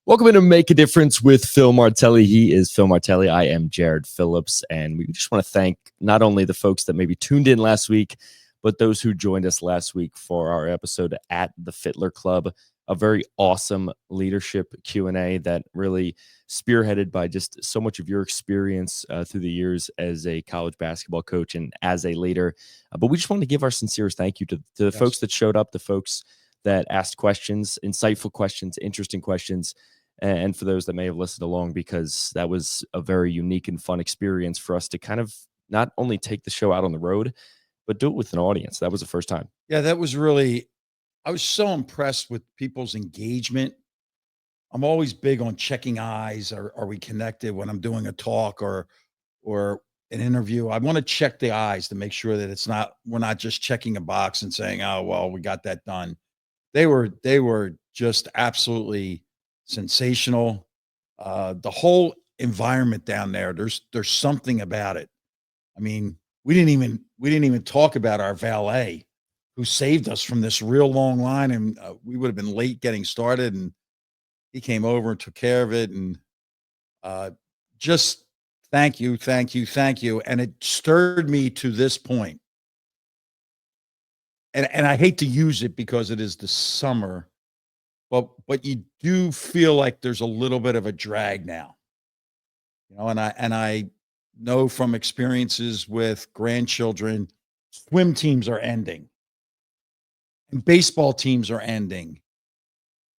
Welcome to Make a Difference with Phil Martelli. He is Phil Martelli. I am Jared Phillips. And we just want to thank not only the folks that maybe tuned in last week, but those who joined us last week for our episode at the Fittler Club, a very awesome leadership Q&A that really spearheaded by just so much of your experience through the years as a college basketball coach and as a leader. But we just want to give our sincerest thank you to the folks that showed up, the folks that asked questions, insightful questions, interesting questions, and for those that may have listened along, because that was a very unique and fun experience for us to kind of not only take the show out on the road, but do it with an audience. That was the first time. Yeah, that was really, I was so impressed with people's engagement. I'm always big on checking eyes. Are we connected when I'm doing a talk or an interview? I want to check the eyes to make sure that we're not just checking a box and saying, "Oh, well, we got that done." They were just absolutely sensational. The whole environment down there, there's something about it. I mean, we didn't even talk about our valet who saved us from this real long line, and we would have been late getting started, and he came over and took care of it, and uh, just thank you, thank you, thank you. And it stirred me to this point. And I hate to use it because it is the summer, but you do feel like there's a little bit of a drag now, and I know from experiences with grandchildren, swim teams are ending and baseball teams are ending.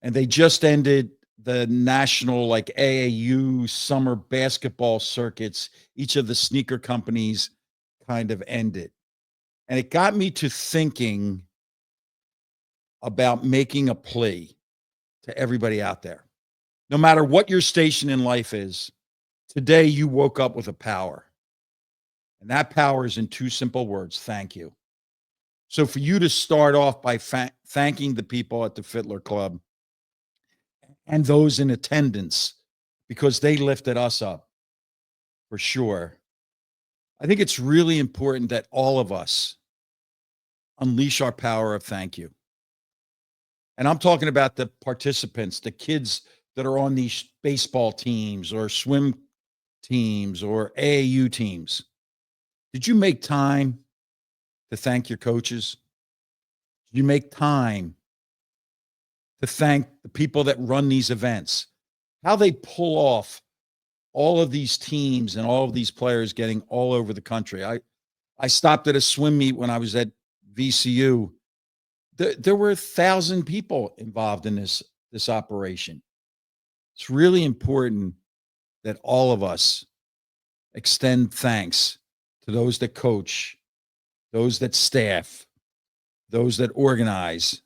And they just ended the national, like, AAU summer basketball circuits. Each of the sneaker companies kind of ended. And it got me to thinking about making a plea to everybody out there. No matter what your station in life is, today you woke up with a power. And that power is in two simple words: thank you. So for you to start off by thanking the people at the Fittler Club and those in attendance, because they lifted us up for sure. I think it's really important that all of us unleash our power of thank you. And I'm talking about the participants, the kids that are on these baseball teams or swim teams or AAU teams. Did you make time to thank your coaches? Did you make time to thank the people that run these events? How they pull off all of these teams and all of these players getting all over the country. I stopped at a swim meet when I was at VCU. There were 1,000 people involved in this operation. It's really important that all of us extend thanks to those that coach, those that staff, those that organize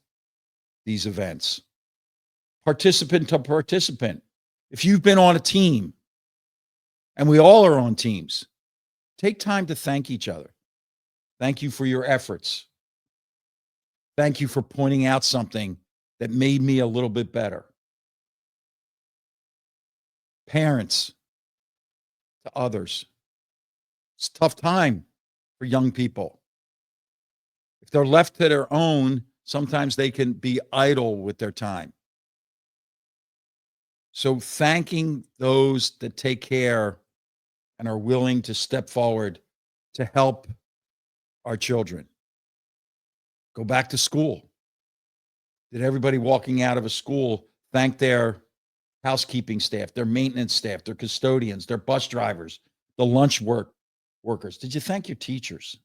these events. Participant to participant. If you've been on a team, and we all are on teams, take time to thank each other. Thank you for your efforts. Thank you for pointing out something that made me a little bit better. Parents to others. It's a tough time for young people. If they're left to their own, sometimes they can be idle with their time. So thanking those that take care and are willing to step forward to help our children. Go back to school. Did everybody walking out of a school thank their housekeeping staff, their maintenance staff, their custodians, their bus drivers, the workers? Did you thank your teachers?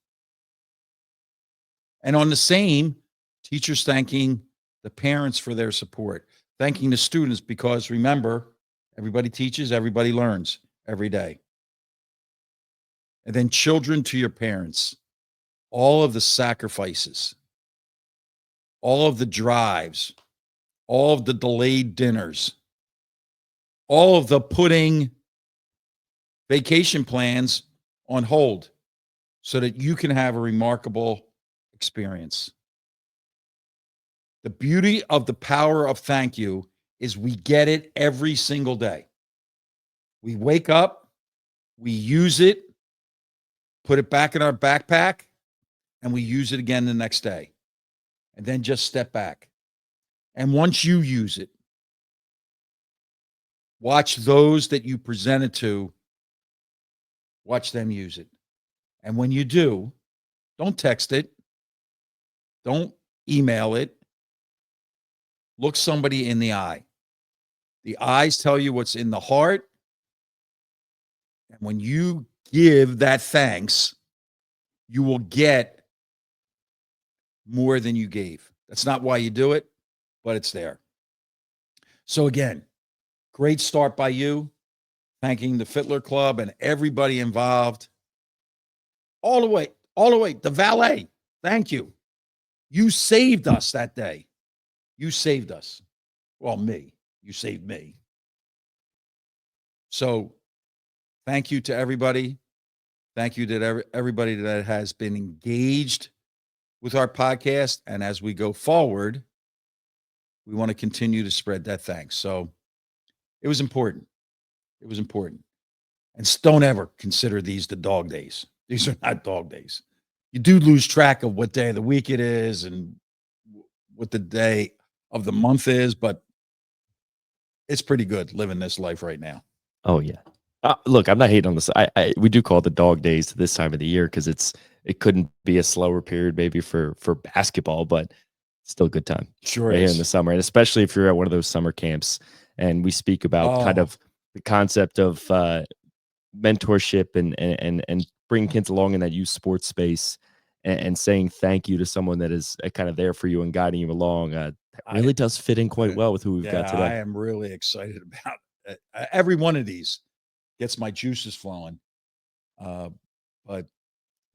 And on the same, teachers thanking the parents for their support, thanking the students, because remember, everybody teaches, everybody learns every day. And then children to your parents, all of the sacrifices, all of the drives, all of the delayed dinners, all of the putting vacation plans on hold so that you can have a remarkable experience. The beauty of the power of thank you is we get it every single day. We wake up, we use it, put it back in our backpack, and we use it again the next day. And then just step back. And once you use it, Watch those that you present it to, watch them use it. And when you do, don't text it, don't email it. Look somebody in the eye. The eyes tell you what's in the heart. And when you give that thanks, you will get more than you gave. That's not why you do it, but it's there. So again, great start by you. Thanking the Fittler Club and everybody involved. All the way. The valet. Thank you. You saved us that day. You saved us. Well, me. You saved me. So thank you to everybody. Thank you to everybody that has been engaged with our podcast. And as we go forward, we want to continue to spread that thanks. So it was important. It was important. And don't ever consider these the dog days. These are not dog days. You do lose track of what day of the week it is and what the day of the month is, but it's pretty good living this life right now. Oh yeah. Look, I'm not hating on this. We do call it the dog days this time of the year because it couldn't be a slower period maybe for basketball, but still a good time. Sure right is. here in the summer, and especially if you're at one of those summer camps and we speak about kind of the concept of mentorship and bring kids along in that youth sports space and saying thank you to someone that is kind of there for you and guiding you along. That really does fit in quite well with who we've got today. I am really excited about it. Every one of these gets my juices flowing. But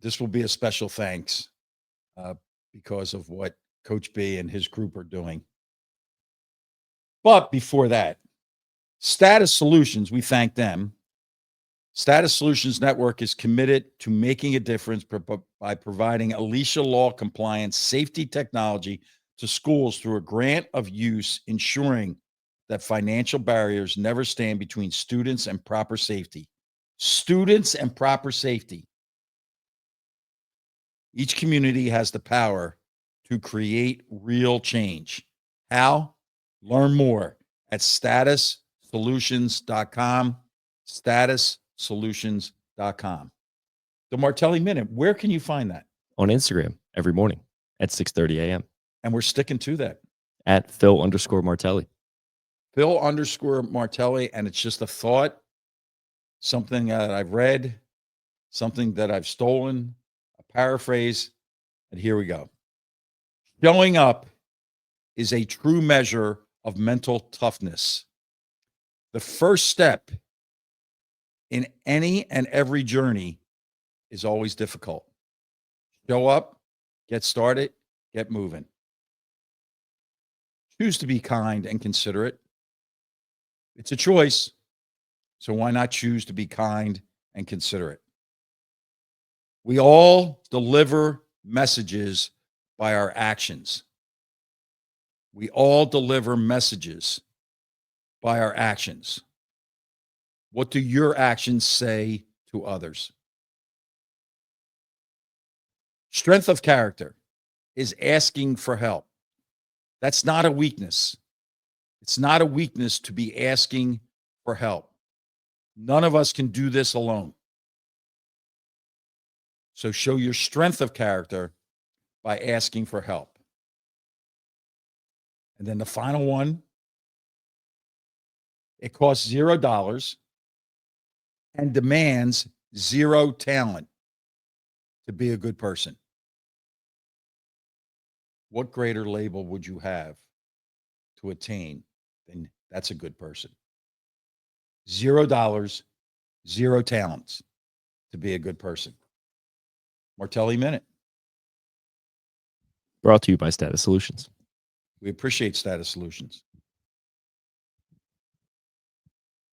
this will be a special thanks because of what Coach B and his group are doing. But before that, Status Solutions, we thank them. Status Solutions Network is committed to making a difference by providing Alicia law compliant safety technology to schools through a grant of use, ensuring that financial barriers never stand between students and proper safety. Students and proper safety. Each community has the power to create real change. How? Learn more at statussolutions.com. Statussolutions.com. The Martelli Minute, where can you find that? On Instagram every morning at 6:30 a.m. And we're sticking to that. At Phil_Martelli. Phil_Martelli. And it's just a thought, something that I've read, something that I've stolen, a paraphrase. And here we go. Showing up is a true measure of mental toughness. The first step in any and every journey is always difficult. Show up, get started, get moving. Choose to be kind and considerate. It's a choice. So why not choose to be kind and considerate? We all deliver messages by our actions. We all deliver messages by our actions. What do your actions say to others? Strength of character is asking for help. That's not a weakness. It's not a weakness to be asking for help. None of us can do this alone. So show your strength of character by asking for help. And then the final one, it costs $0 and demands zero talent to be a good person. What greater label would you have to attain than that's a good person? $0, zero talents to be a good person. Martelli Minute. Brought to you by Status Solutions. We appreciate Status Solutions.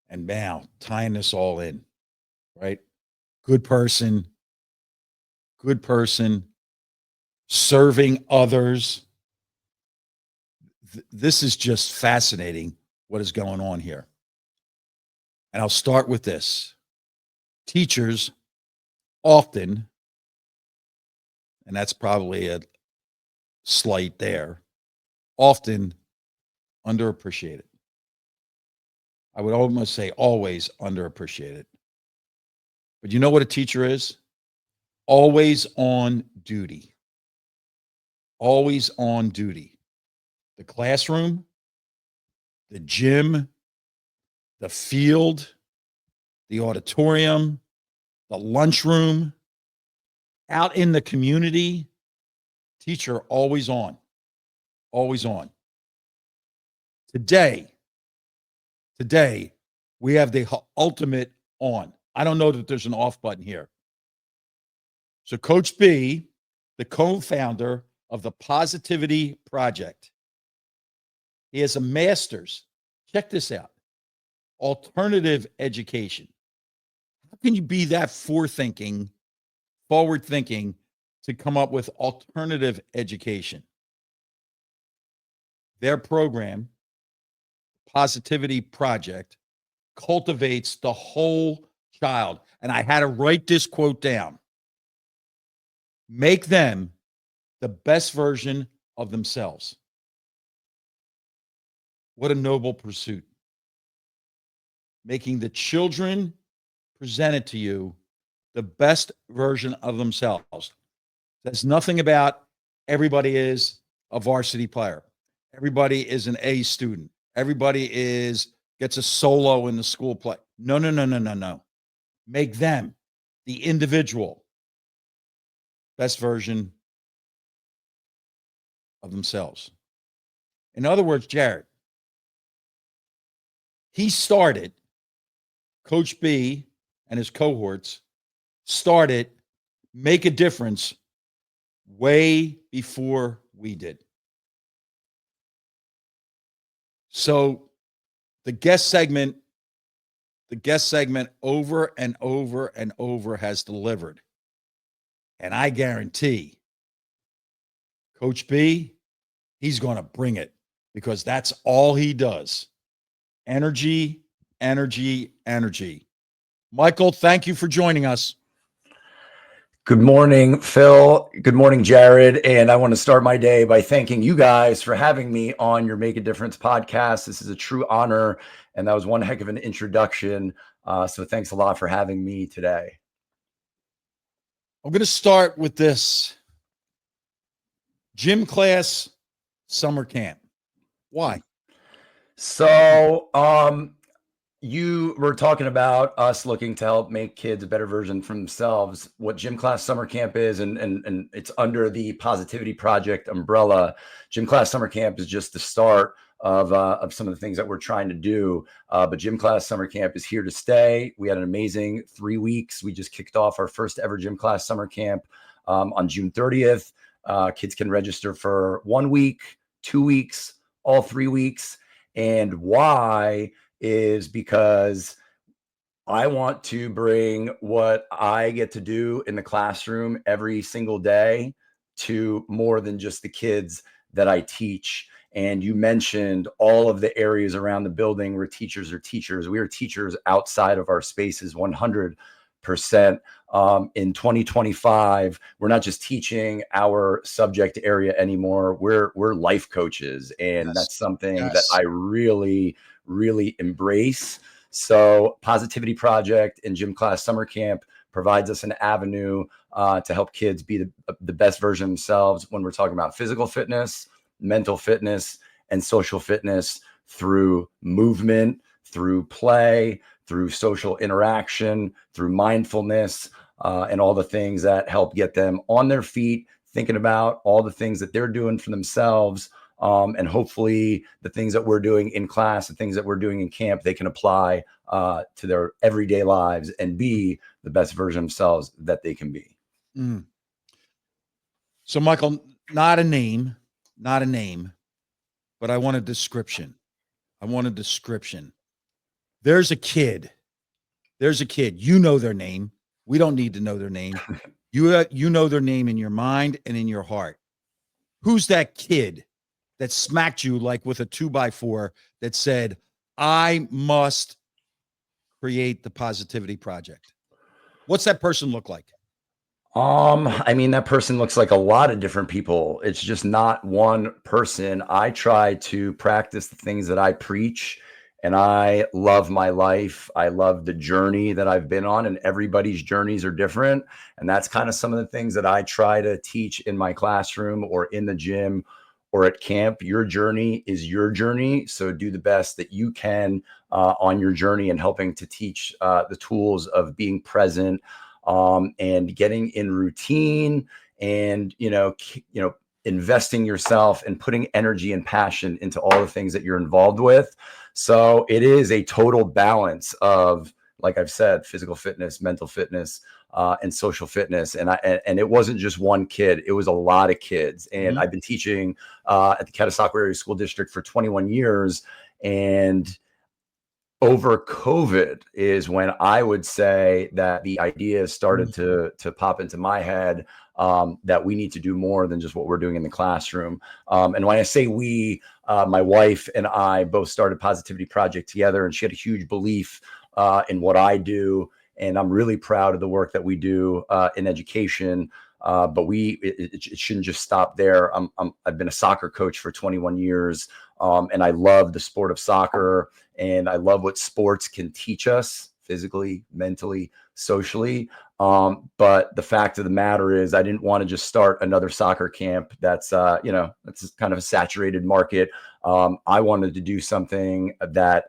And now, tying this all in, right? Good person, serving others. This is just fascinating what is going on here. And I'll start with this. Teachers often, and that's probably a slight there, often underappreciated. I would almost say always underappreciated. But you know what a teacher is? Always on duty. Always on duty. The classroom, the gym, the field, the auditorium, the lunchroom, out in the community, teacher always on, always on. Today, we have the ultimate on. I don't know that there's an off button here. So Coach B, the co-founder of the Positivity Project, he has a master's. Check this out. Alternative education. How can you be that forward-thinking to come up with alternative education? Their program, Positivity Project, cultivates the whole child. And I had to write this quote down. Make them the best version of themselves. What a noble pursuit. Making the children presented to you the best version of themselves. There's nothing about everybody is a varsity player. Everybody is an A student. Everybody gets a solo in the school play. No. Make them the individual best version of themselves. In other words, Jared, Coach B and his cohorts started Make a Difference way before we did. So the guest segment over and over and over has delivered. And I guarantee Coach B, he's going to bring it because that's all he does. Energy. Michael, thank you for joining us. Good morning, Phil. Good morning, Jared. And I want to start my day by thanking you guys for having me on your Make a Difference podcast. This is a true honor. And that was one heck of an introduction. So thanks a lot for having me today. I'm going to start with this. Gym class, summer camp. Why? So, you were talking about us looking to help make kids a better version for themselves. What Gym Class Summer Camp is, and it's under the Positivity Project umbrella. Gym Class Summer Camp is just the start of some of the things that we're trying to do. But Gym Class Summer Camp is here to stay. We had an amazing 3 weeks. We just kicked off our first ever Gym Class Summer Camp on June 30th. Kids can register for 1 week, 2 weeks, all 3 weeks. And why is because I want to bring what I get to do in the classroom every single day to more than just the kids that I teach. And you mentioned all of the areas around the building where teachers are teachers. We are teachers outside of our spaces 100%. In 2025, we're not just teaching our subject area anymore. We're life coaches. And that's something that I really embrace. So Positivity Project and Gym Class Summer Camp provides us an avenue to help kids be the best version of themselves when we're talking about physical fitness, mental fitness, and social fitness through movement, through play, through social interaction, through mindfulness, and all the things that help get them on their feet, thinking about all the things that they're doing for themselves. And hopefully the things that we're doing in class, the things that we're doing in camp, they can apply to their everyday lives and be the best version of themselves that they can be. Mm. So, Michael, not a name, but I want a description. There's a kid. You know their name. We don't need to know their name. You know their name in your mind and in your heart. Who's that kid that smacked you like with a 2x4 that said, I must create the Positivity Project? What's that person look like? I mean, that person looks like a lot of different people. It's just not one person. I try to practice the things that I preach and I love my life. I love the journey that I've been on, and everybody's journeys are different. And that's kind of some of the things that I try to teach in my classroom or in the gym or at camp. Your journey is your journey. So do the best that you can on your journey, and helping to teach the tools of being present, and getting in routine, and, investing yourself and putting energy and passion into all the things that you're involved with. So it is a total balance of, like I've said, physical fitness, mental fitness, and social fitness. And it wasn't just one kid; it was a lot of kids. And I've been teaching at the Catasauqua Area School District for 21 years, and over COVID is when I would say that the ideas started to pop into my head, that we need to do more than just what we're doing in the classroom. And when I say we, my wife and I both started Positivity Project together, and she had a huge belief in what I do. And I'm really proud of the work that we do in education. But it shouldn't just stop there. I've been a soccer coach for 21 years, and I love the sport of soccer, and I love what sports can teach us physically, mentally, socially. But the fact of the matter is, I didn't want to just start another soccer camp that's that's kind of a saturated market. I wanted to do something that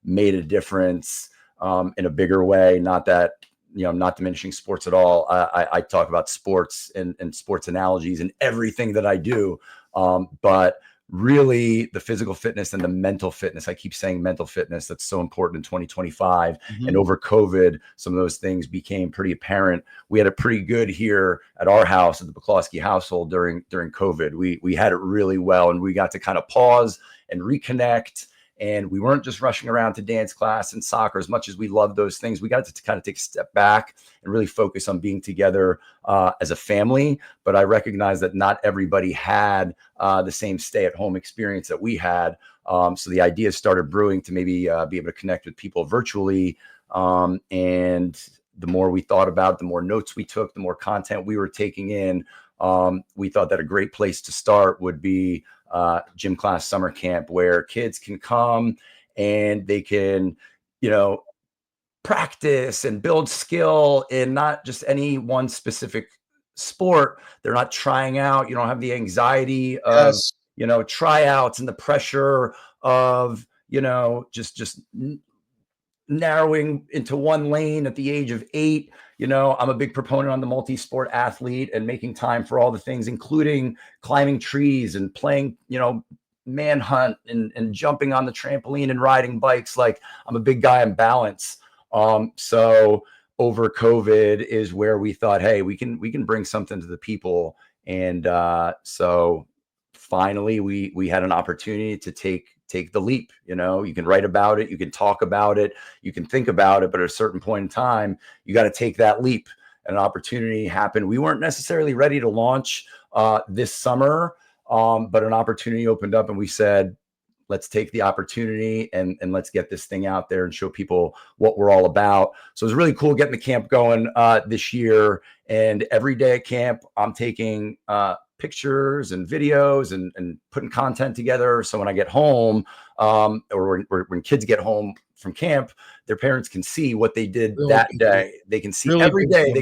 made a difference in a bigger way. Not that, not diminishing sports at all. I talk about sports and sports analogies and everything that I do. But really the physical fitness and the mental fitness, I keep saying mental fitness, that's so important in 2025. And over COVID, some of those things became pretty apparent. We had it pretty good here at our house, at the Baclawski household during COVID. We had it really well, and we got to kind of pause and reconnect. And we weren't just rushing around to dance class and soccer. As much as we love those things, we got to kind of take a step back and really focus on being together as a family. But I recognize that not everybody had the same stay-at-home experience that we had. So the idea started brewing to maybe be able to connect with people virtually. And the more we thought about it, the more notes we took, the more content we were taking in. We thought that a great place to start would be gym class summer camp, where kids can come and they can, practice and build skill in not just any one specific sport. They're not trying out. You don't have the anxiety of, Yes. tryouts and the pressure of, just narrowing into one lane at the age of 8. I'm a big proponent on the multi-sport athlete and making time for all the things, including climbing trees and playing, manhunt and jumping on the trampoline and riding bikes. Like, I'm a big guy on balance. So over COVID is where we thought, hey, we can bring something to the people. And so finally we had an opportunity to take the leap. You can write about it, you can talk about it, you can think about it, but at a certain point in time, you got to take that leap. And an opportunity happened. We weren't necessarily ready to launch this summer, but an opportunity opened up, and we said, let's take the opportunity and let's get this thing out there and show people what we're all about. So it was really cool getting the camp going this year. And every day at camp, I'm taking pictures and videos and putting content together. So when I get home, or when kids get home from camp, their parents can see what they did that day. They can see every day.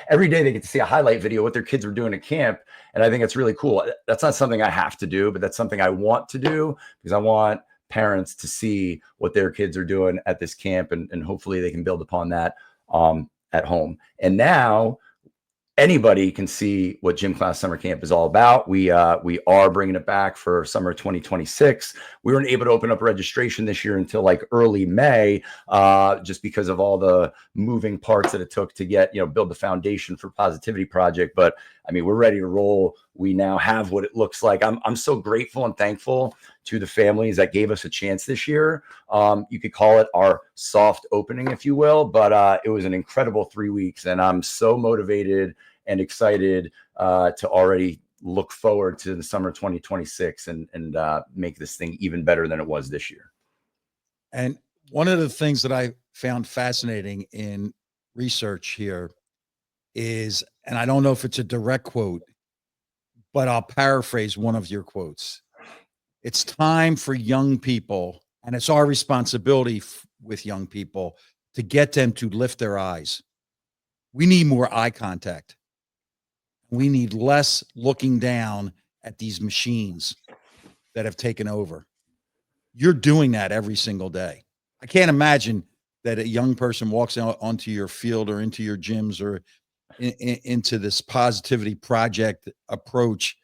Every day they get to see a highlight video what their kids were doing at camp. And I think it's really cool. That's not something I have to do, but that's something I want to do, because I want parents to see what their kids are doing at this camp, and hopefully they can build upon that at home. And now anybody can see what Gym Class Summer Camp is all about. We are bringing it back for summer 2026. We weren't able to open up registration this year until like early May, just because of all the moving parts that it took to get, build the foundation for Positivity Project. But I mean, we're ready to roll. We now have what it looks like. I'm so grateful and thankful to the families that gave us a chance this year. You could call it our soft opening, if you will, but it was an incredible 3 weeks, and I'm so motivated and excited to already look forward to the summer 2026 and make this thing even better than it was this year. And one of the things that I found fascinating in research here is, and I don't know if it's a direct quote, but I'll paraphrase one of your quotes. It's time for young people And it's our responsibility with young people to get them to lift their eyes. We need more eye contact. We need less looking down at these machines that have taken over. You're doing that every single day. I can't imagine that a young person walks out onto your field or into your gyms or into this positivity project approach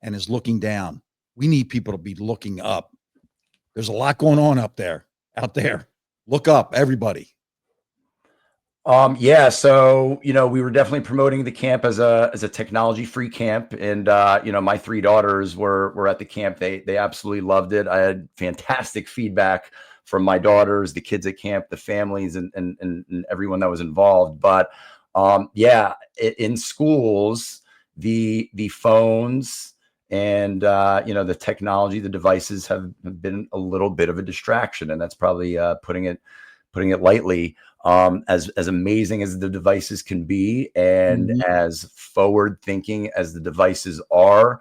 and is looking down. We need people to be looking up. There's a lot going on out there. Look up, everybody. Yeah, so we were definitely promoting the camp as a technology free camp, and my three daughters were at the camp. They absolutely loved it. I had fantastic feedback from my daughters, the kids at camp, the families, and everyone that was involved. But yeah, in schools, the phones and the technology, the devices have been a little bit of a distraction, and that's probably putting it lightly. As amazing as the devices can be, and as forward thinking as the devices are,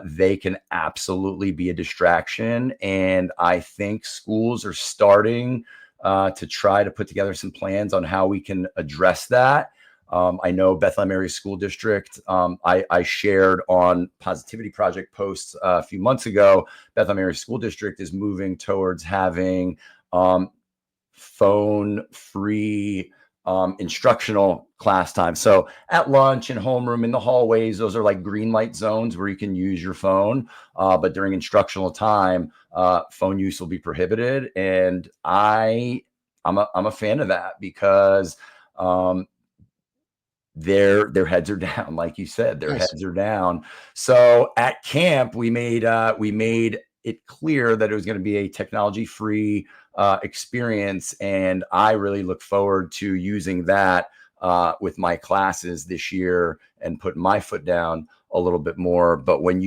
they can absolutely be a distraction. And I think schools are starting to try to put together some plans on how we can address that. I know Bethlehem Area School District, I shared on Positivity Project posts a few months ago, Bethlehem Area School District is moving towards having phone-free instructional class time. So at lunch, in homeroom, in the hallways, those are like green light zones where you can use your phone. But during instructional time, phone use will be prohibited. And I'm a fan of that because their heads are down, like you said, their Yes. heads are down. So at camp, we made it clear that it was going to be a technology-free experience, and I really look forward to using that with my classes this year and putting my foot down a little bit more. But when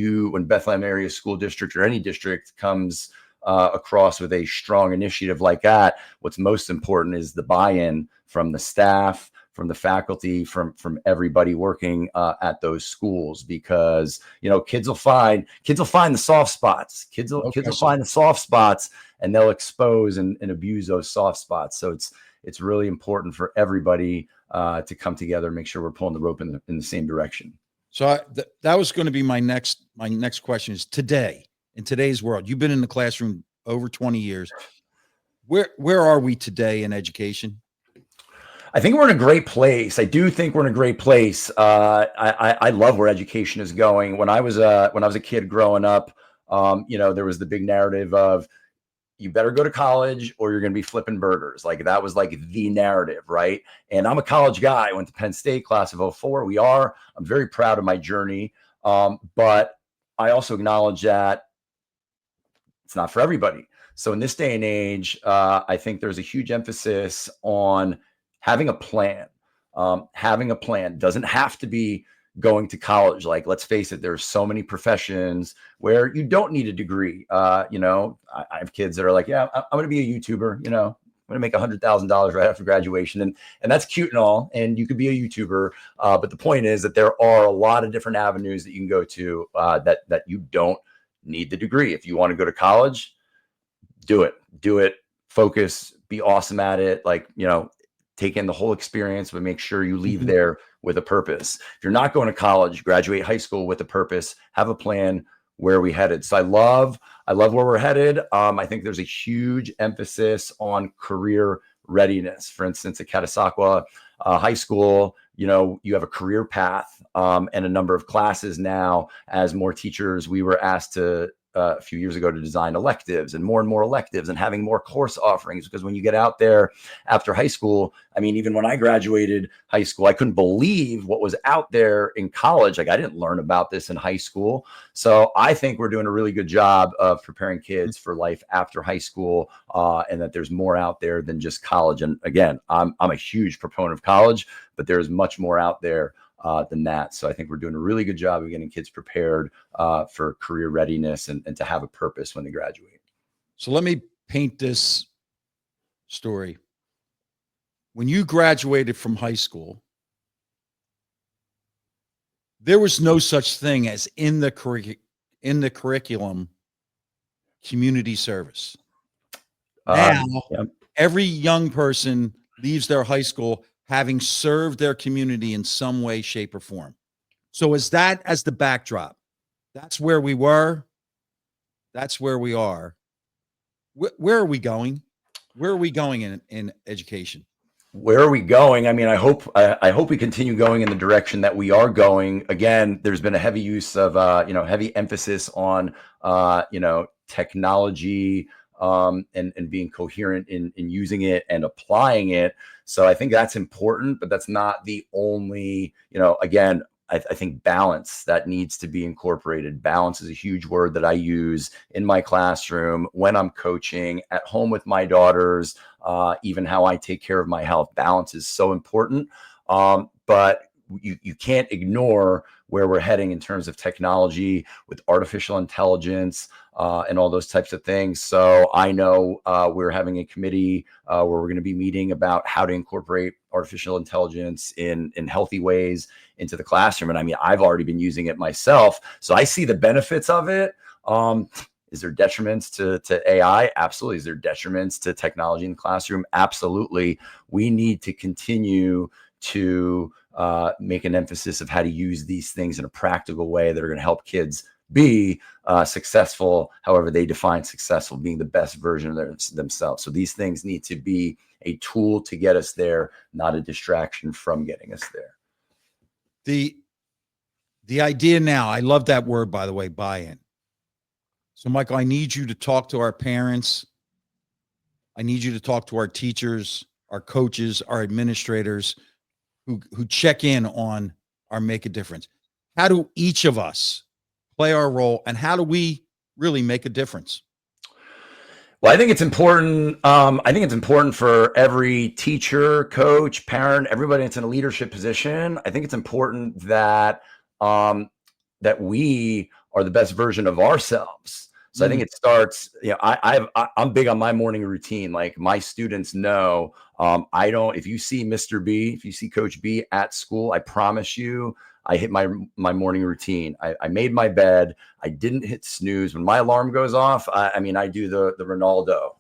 Bethlehem Area School District or any district comes across with a strong initiative like that, what's most important is the buy-in from the staff, from the faculty, from everybody working at those schools, because kids will find the soft spots. Kids will find the soft spots, and they'll expose and abuse those soft spots. So it's really important for everybody to come together and make sure we're pulling the rope in the same direction. So that was going to be my next question. Is in today's world, you've been in the classroom over 20 years. Where are we today in education? I think we're in a great place. I do think we're in a great place. I love where education is going. When I was a kid growing up, there was the big narrative of you better go to college or you're going to be flipping burgers. Like that was like the narrative, right? And I'm a college guy. I went to Penn State, class of 04. I'm very proud of my journey. But I also acknowledge that it's not for everybody. So in this day and age, I think there's a huge emphasis on having a plan. Having a plan doesn't have to be going to college. Like, let's face it, there's so many professions where you don't need a degree. I have kids that are like, yeah, I'm going to be a YouTuber. I'm going to make $100,000 right after graduation. And that's cute and all. And you could be a YouTuber. But the point is that there are a lot of different avenues that you can go to that you don't need the degree. If you want to go to college, do it, focus, be awesome at it. Take in the whole experience, but make sure you leave there with a purpose. If you're not going to college, graduate high school with a purpose, have a plan. Where are we headed? So I love where we're headed. I think there's a huge emphasis on career readiness. For instance, at Catasauqua High School, you have a career path and a number of classes now. As more teachers, we were asked to a few years ago to design electives and more electives and having more course offerings, because when you get out there after high school, I mean, even when I graduated high school, I couldn't believe what was out there in college. Like, I didn't learn about this in high school. So I think we're doing a really good job of preparing kids for life after high school, and that there's more out there than just college. And again, I'm a huge proponent of college, but there's much more out there than that. So I think we're doing a really good job of getting kids prepared for career readiness and to have a purpose when they graduate. So let me paint this story. When you graduated from high school, there was no such thing as in the curriculum community service. Now, Yeah. every young person leaves their high school having served their community in some way, shape, or form. So is that as the backdrop? That's where we were. That's where we are. Where are we going? Where are we going in education? Where are we going? I mean, I hope we continue going in the direction that we are going. Again, there's been a heavy use of heavy emphasis on technology, and being coherent in using it and applying it. So I think that's important, but that's not the only, again, I think balance that needs to be incorporated. Balance is a huge word that I use in my classroom, when I'm coaching, at home with my daughters, even how I take care of my health. Balance is so important. But you can't ignore where we're heading in terms of technology with artificial intelligence, and all those types of things. So I know we're having a committee where we're going to be meeting about how to incorporate artificial intelligence in healthy ways into the classroom. And I mean, I've already been using it myself, so I see the benefits of it. Is there detriments to AI? Absolutely. Is there detriments to technology in the classroom? Absolutely. We need to continue to make an emphasis of how to use these things in a practical way that are going to help kids be successful, however they define successful, being the best version of themselves. So these things need to be a tool to get us there, not a distraction from getting us there. The idea now, I love that word, by the way, buy-in. So, Michael, I need you to talk to our parents. I need you to talk to our teachers, our coaches, our administrators who check in on our Make a Difference. How do each of us play our role, and how do we really make a difference? Well, I think it's important. I think it's important for every teacher, coach, parent, everybody that's in a leadership position. I think it's important that that we are the best version of ourselves. So I think it starts. I'm big on my morning routine. Like, my students know, I don't. If you see Mr. B, if you see Coach B at school, I promise you, I hit my morning routine. I made my bed. I didn't hit snooze. When my alarm goes off, I mean, I do the Ronaldo.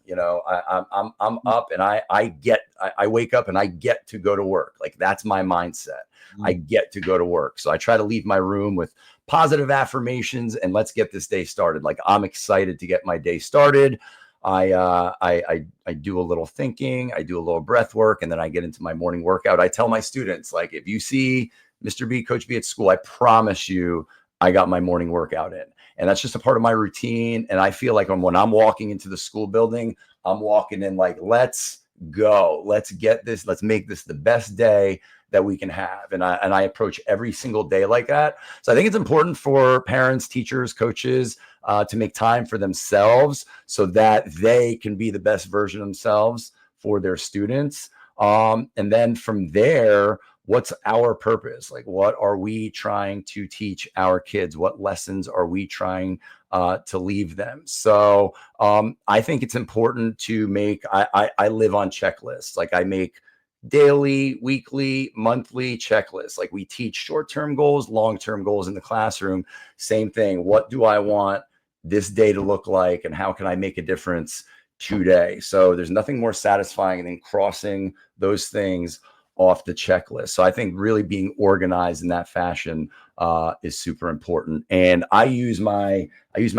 I'm up, and I wake up and I get to go to work. Like, that's my mindset. I get to go to work. So I try to leave my room with positive affirmations, and let's get this day started. Like, I'm excited to get my day started. I do a little thinking, I do a little breath work, and then I get into my morning workout. I tell my students, like, if you see Mr. B, Coach B at school, I promise you, I got my morning workout in. And that's just a part of my routine. And I feel like when I'm walking into the school building, I'm walking in like, let's go, let's get this, let's make this the best day that we can have. And I approach every single day like that. So I think it's important for parents, teachers, coaches to make time for themselves so that they can be the best version of themselves for their students. And then from there, what's our purpose? Like, what are we trying to teach our kids? What lessons are we trying to leave them? So I think it's important to make, I live on checklists. Like, I make daily, weekly, monthly checklists. Like, we teach short-term goals, long-term goals in the classroom. Same thing. What do I want this day to look like, and how can I make a difference today? So there's nothing more satisfying than crossing those things off the checklist. So I think really being organized in that fashion is super important. And I use my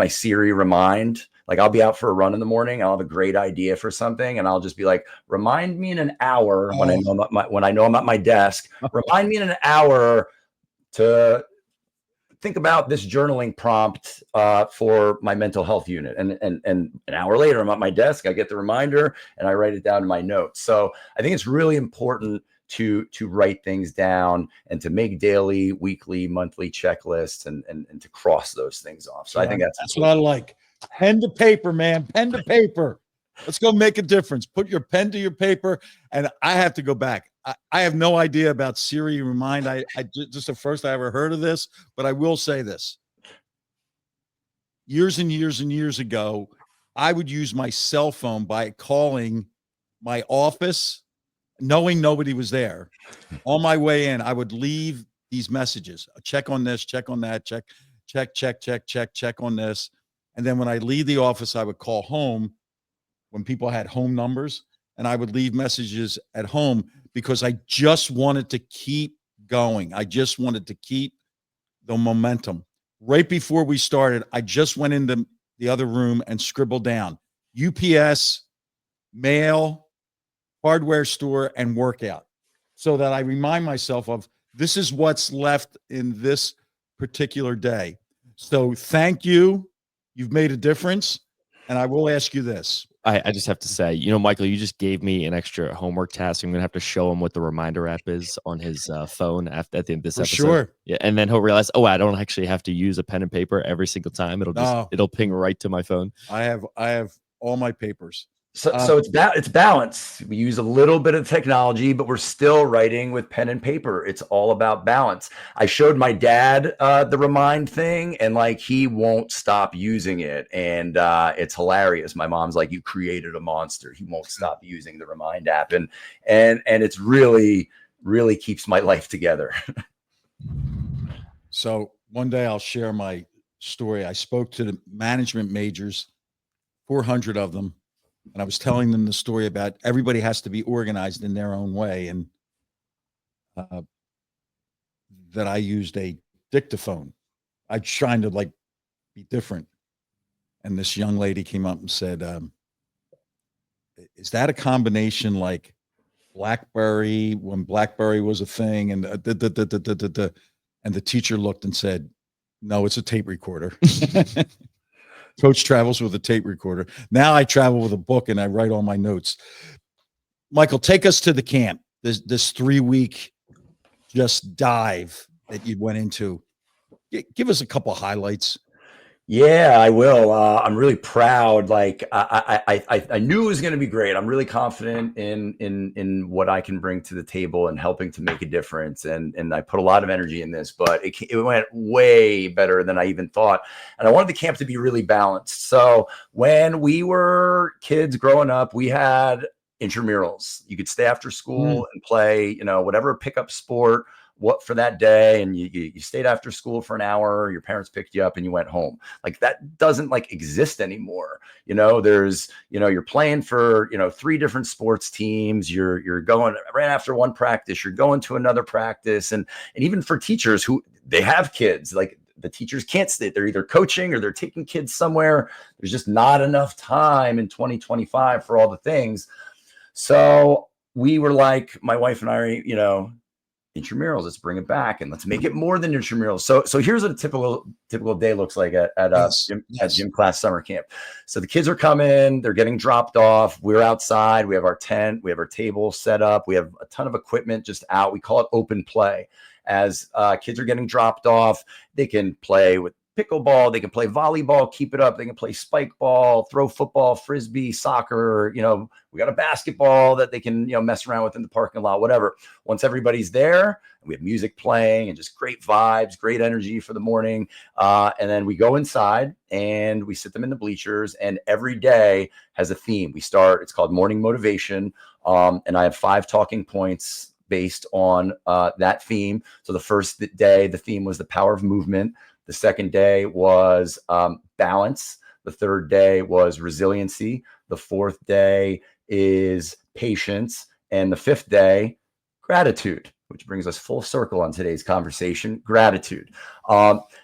Siri Remind. Like, I'll be out for a run in the morning, I'll have a great idea for something, and I'll just be like, remind me in an hour when I know I'm at my desk. Remind me in an hour to think about this journaling prompt for my mental health unit. And an hour later, I'm at my desk, I get the reminder, and I write it down in my notes. So I think it's really important to write things down and to make daily, weekly, monthly checklists and to cross those things off. So I think that's what I like. Pen to paper, man. Pen to paper. Let's go make a difference. Put your pen to your paper. And I have to go back. I have no idea about Siri Remind. I just the first I ever heard of this, but I will say this. Years and years and years ago, I would use my cell phone by calling my office, knowing nobody was there. On my way in, I would leave these messages. Check on this, check on that, check on this. And then when I leave the office, I would call home when people had home numbers, and I would leave messages at home because I just wanted to keep going. I just wanted to keep the momentum. Right before we started, I just went into the other room and scribbled down UPS, mail, hardware store, and workout, so that I remind myself of this is what's left in this particular day. So thank you. You've made a difference. And I will ask you this. I just have to say, Michael, you just gave me an extra homework task. I'm going to have to show him what the reminder app is on his phone at the end of this For episode. sure. Yeah. And then he'll realize, I don't actually have to use a pen and paper every single time. It'll ping right to my phone. I have all my papers. So it's balance. We use a little bit of technology, but we're still writing with pen and paper. It's all about balance. I showed my dad the Remind thing, and like he won't stop using it, and it's hilarious. My mom's like, "You created a monster." He won't stop using the Remind app, and it's really keeps my life together. So one day I'll share my story. I spoke to the management majors, 400 of them. And I was telling them the story about everybody has to be organized in their own way, and that I used a dictaphone. I trying to like be different. And this young lady came up and said, is that a combination like BlackBerry, when BlackBerry was a thing? And and the teacher looked and said, no, it's a tape recorder. Coach travels with a tape recorder. Now I travel with a book and I write all my notes. Michael, take us to the camp. This 3-week just dive that you went into. Give us a couple of highlights. Yeah, I will. I'm really proud. Like I knew it was going to be great. I'm really confident in what I can bring to the table and helping to make a difference. And I put a lot of energy in this, but it went way better than I even thought. And I wanted the camp to be really balanced. So when we were kids growing up, we had intramurals. You could stay after school and play, whatever pickup sport for that day, and you stayed after school for an hour, your parents picked you up and you went home. Like that doesn't exist anymore. There's, you're playing for, 3 different sports teams, you're going right after one practice, you're going to another practice. And even for teachers who they have kids, like the teachers can't stay, they're either coaching or they're taking kids somewhere. There's just not enough time in 2025 for all the things. So we were like, my wife and I, intramurals, let's bring it back and let's make it more than intramurals. So here's what a typical day looks like at gym class summer camp. So the kids are coming, they're getting dropped off. We're outside, we have our tent, we have our table set up, we have a ton of equipment just out. We call it open play. As kids are getting dropped off, they can play with pickleball, they can play volleyball, keep it up, they can play spike ball, throw football, frisbee, soccer, we got a basketball that they can, mess around with in the parking lot, whatever. Once everybody's there, we have music playing and just great vibes, great energy for the morning. And then we go inside and we sit them in the bleachers, and every day has a theme. It's called morning motivation. And I have 5 talking points based on that theme. So the first day, the theme was the power of movement. The second day was balance. The third day was resiliency. The fourth day is patience. And the 5th day, gratitude, which brings us full circle on today's conversation, gratitude.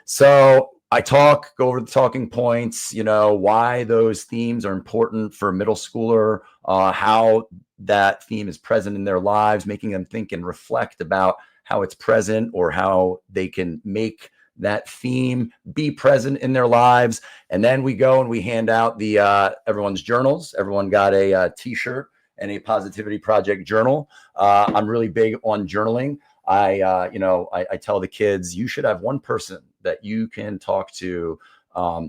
So I go over the talking points, why those themes are important for a middle schooler, how that theme is present in their lives, making them think and reflect about how it's present or how they can make that theme be present in their lives. And then we go and we hand out everyone's journals. Everyone got a t-shirt and a Positivity Project journal. I'm really big on journaling. I tell the kids, you should have one person that you can talk to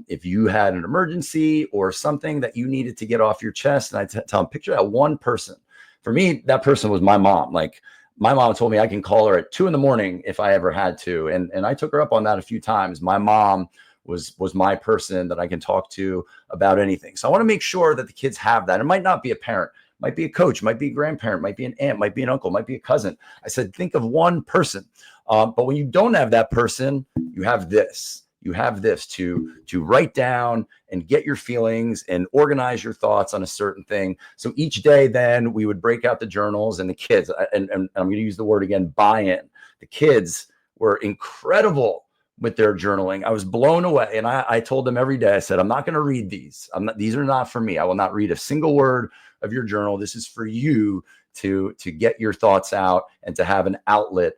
if you had an emergency or something that you needed to get off your chest. And I tell them, picture that one person. For me, that person was my mom. Like, my mom told me I can call her at 2 a.m. if I ever had to. And I took her up on that a few times. My mom was my person that I can talk to about anything. So I want to make sure that the kids have that. It might not be a parent, might be a coach, might be a grandparent, might be an aunt, might be an uncle, might be a cousin. I said, think of one person. But when you don't have that person, you have this. you have this to write down and get your feelings and organize your thoughts on a certain thing. So each day, then we would break out the journals, and the kids, and I'm going to use the word again, buy-in. The kids were incredible with their journaling. I was blown away. And I told them every day, I said, I'm not going to read these. These are not for me. I will not read a single word of your journal. This is for you to get your thoughts out and to have an outlet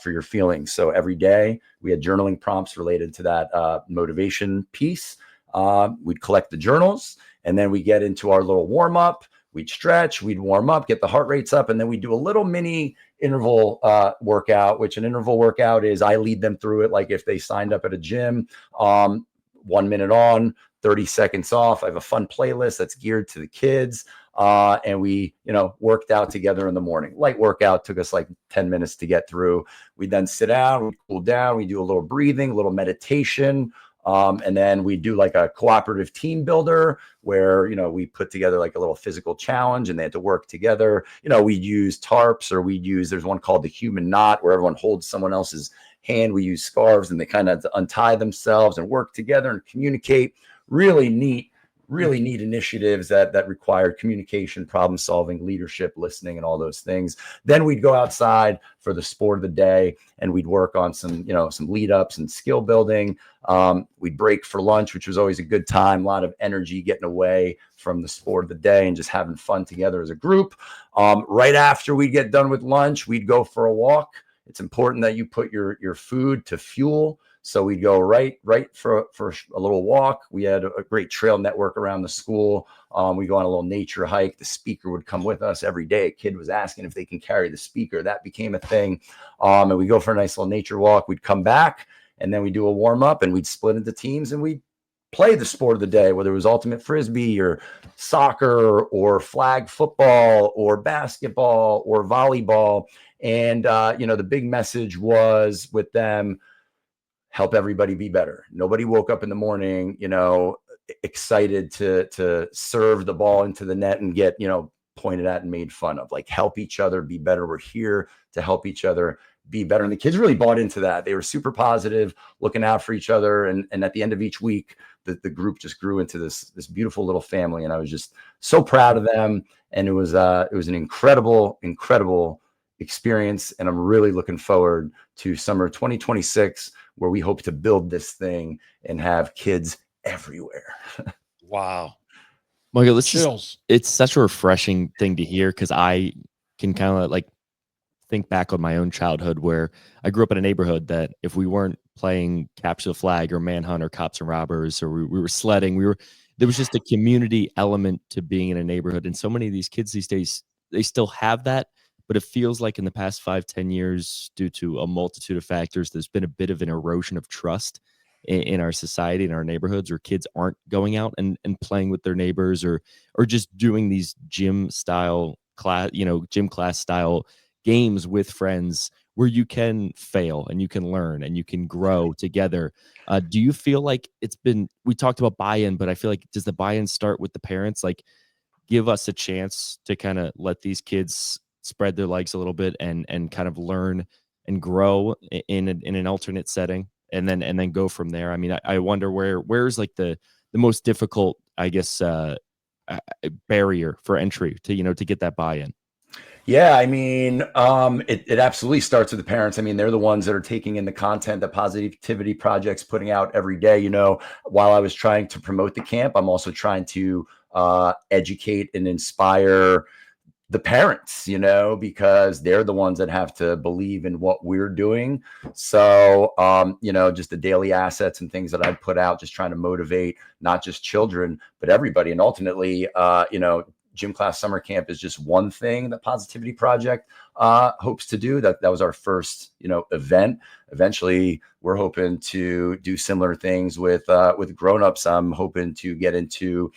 for your feelings. So every day we had journaling prompts related to that motivation piece. We'd collect the journals, and then we get into our little warm up. We'd stretch, we'd warm up, get the heart rates up, and then we do a little mini interval workout, which an interval workout is I lead them through it like if they signed up at a gym. 1 minute on, 30 seconds off. I have a fun playlist that's geared to the kids. And we, worked out together in the morning. Light workout took us like 10 minutes to get through. We then sit down, we cool down, we do a little breathing, a little meditation. And then we do like a cooperative team builder where, we put together like a little physical challenge and they had to work together. We'd use tarps, or there's one called the human knot where everyone holds someone else's hand. We use scarves and they kind of untie themselves and work together and communicate. Really neat initiatives that required communication, problem solving, leadership, listening, and all those things. Then we'd go outside for the sport of the day and we'd work on some lead ups and skill building. We'd break for lunch, which was always a good time, a lot of energy getting away from the sport of the day and just having fun together as a group. Right after we'd get done with lunch, we'd go for a walk. It's important that you put your food to fuel. So we'd go right for a little walk. We had a great trail network around the school. We go on a little nature hike. The speaker would come with us every day. A kid was asking if they can carry the speaker. That became a thing. And we go for a nice little nature walk. We'd come back and then we do a warm up and we'd split into teams and we'd play the sport of the day, whether it was ultimate frisbee or soccer or flag football or basketball or volleyball. And, the big message was with them, help everybody be better. Nobody woke up in the morning, excited to serve the ball into the net and get, pointed at and made fun of. Like, help each other be better. We're here to help each other be better. And the kids really bought into that. They were super positive, looking out for each other. And at the end of each week, the group just grew into this beautiful little family. And I was just so proud of them. And it was an incredible experience. And I'm really looking forward to summer 2026, where we hope to build this thing and have kids everywhere. Wow. Michael, it's such a refreshing thing to hear, because I can kind of like think back on my own childhood, where I grew up in a neighborhood that if we weren't playing capture the flag or manhunt or cops and robbers, or we were sledding, there was just a community element to being in a neighborhood. And so many of these kids these days, they still have that, but it feels like in the past 5-10 years, due to a multitude of factors, there's been a bit of an erosion of trust in our society, in our neighborhoods, where kids aren't going out and playing with their neighbors, or just doing these gym class style games with friends where you can fail and you can learn and you can grow together. Do you feel like we talked about buy-in, but I feel like, does the buy-in start with the parents? Like, give us a chance to kind of let these kids spread their legs a little bit and kind of learn and grow in an alternate setting, and then go from there. I mean, I wonder where's like the most difficult, I guess, barrier for entry to get that buy-in. Yeah, I mean, it absolutely starts with the parents. I mean, they're the ones that are taking in the content that Positivity Project's putting out every day. While I was trying to promote the camp, I'm also trying to educate and inspire the parents, because they're the ones that have to believe in what we're doing. So, just the daily assets and things that I put out, just trying to motivate not just children, but everybody. And ultimately, Gym Class Summer Camp is just one thing that Positivity Project hopes to do. That was our first, event. Eventually, we're hoping to do similar things with grownups. I'm hoping to get into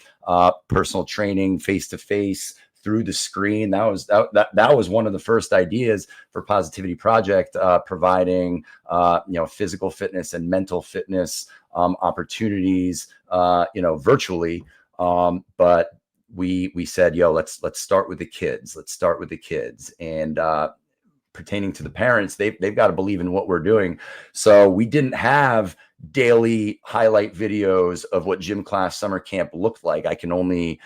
personal training, face-to-face, through the screen. That was one of the first ideas for Positivity Project, providing physical fitness and mental fitness opportunities virtually. But we said, let's start with the kids. Let's start with the kids. And pertaining to the parents, they've got to believe in what we're doing. So we didn't have daily highlight videos of what gym class summer camp looked like. I can only,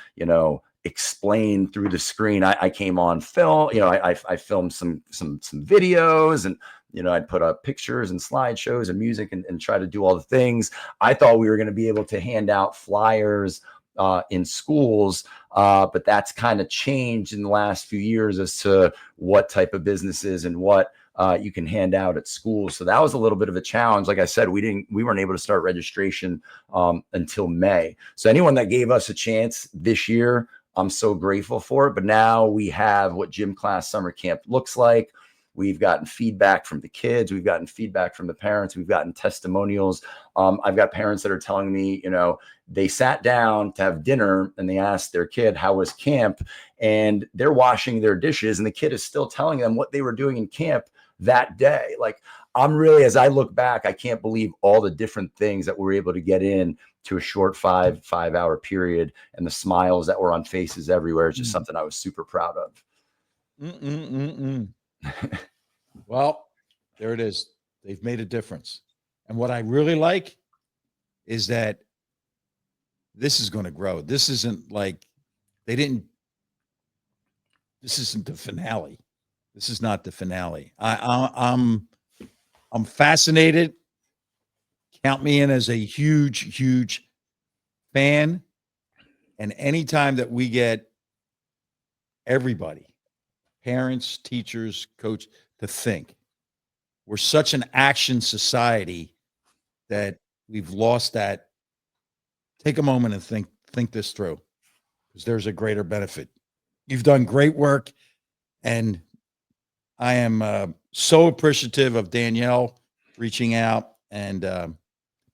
explain through the screen. I came on film, I filmed some videos, and I'd put up pictures and slideshows and music and try to do all the things. I thought we were going to be able to hand out flyers in schools, but that's kind of changed in the last few years as to what type of businesses and what you can hand out at schools. So that was a little bit of a challenge. Like I said, we weren't able to start registration until May. So anyone that gave us a chance this year, I'm so grateful for it. But now we have what gym class summer camp looks like. We've gotten feedback from the kids. We've gotten feedback from the parents. We've gotten testimonials. I've got parents that are telling me, they sat down to have dinner and they asked their kid, how was camp? And they're washing their dishes, and the kid is still telling them what they were doing in camp that day. Like, I'm really, as I look back, I can't believe all the different things that we're able to get in to a short five-hour period, and the smiles that were on faces everywhere. It's just something I was super proud of. Well, there it is. They've made a difference. And what I really like is that this is going to grow. This isn't like this isn't the finale. This is not the finale. I'm fascinated. Count me in as a huge fan. And anytime that we get everybody, parents, teachers, coach, to think, we're such an action society that we've lost that. Take a moment and think this through, because there's a greater benefit. You've done great work, and I am so appreciative of Danielle reaching out and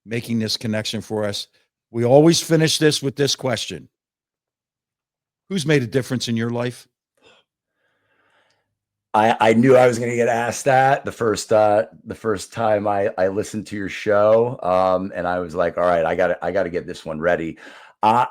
making this connection for us. We always finish this with this question: who's made a difference in your life? I knew I was going to get asked that the first time I listened to your show, and I was like, all right, I got to get this one ready. I